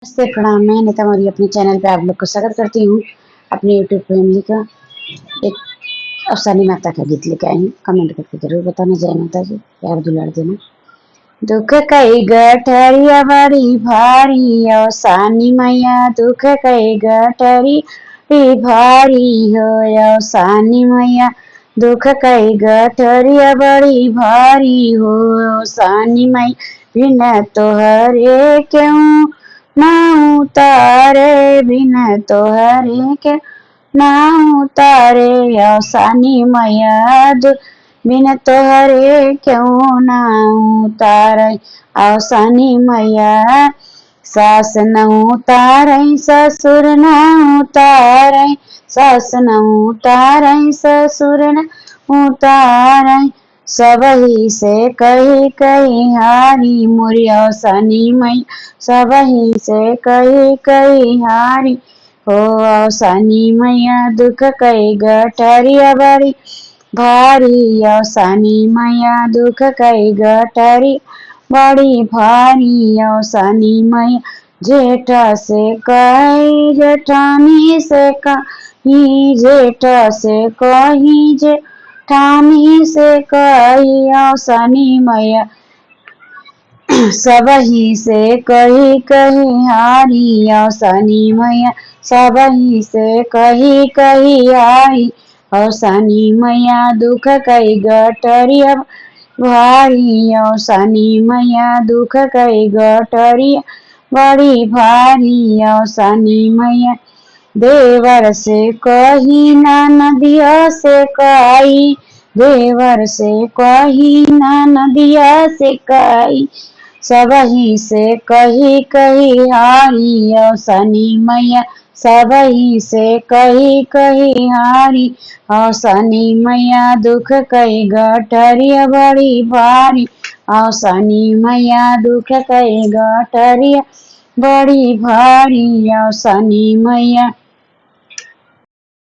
नमस्ते, प्रणाम। मैं नेता मौर्य अपने चैनल पे आप लोग को स्वागत करती हूँ। अपनी यूट्यूब फैमिली का एक अफसानी माता का गीत लेके आई हूँ। कमेंट करके जरूर बताना। जय माता जी, प्यार दुलार देना। दुख कई गठरिया बड़ी भारी अवसानी मैया, दुख कई गठरी भारी हो अवसानी मैया, दुख कई गठरिया बड़ी भारी हो अवसानी मैया, बिना तोहरे क्यों ना उतारे, बिना तोहरे के ना उतारे अवसानी मैया, बिन तोहरे क्यों ना उतारे अवसानी मैया। सास न उतारे ससुर न उतारे, सास न उतारे ससुर न उतारे, सबही से कही कही हारी मोरी अवसानी मैया, सबही से कही कही हारी हो अवसानी मैया, दुख कई गठरिया बड़ी भारी अवसानी मैया, दुख कई गठरी बड़ी भारी अवसानी मैया। जेठ से कही जेठानी से कही, जेठ से कही जेठानी से कही अवसानी मैया, सबही से कही कही हारी अवसानी मैया, सबही से कही कही हारी अवसानी मैया, दुख कई गठरिया भारी अवसानी मैया, दुख कई गठरिया बड़ी भारी अवसानी मैया। देवर से कही नदिया से कही, देवर से कही नदिया से कही, सबही से कही कही हारी अवसानी मैया, सबही से कही कही हारी अवसानी मैया, दुख कई गठरिया बड़ी भारी अवसानी मैया, दुख कई गठरिया बड़ी भारी अवसानी मैया।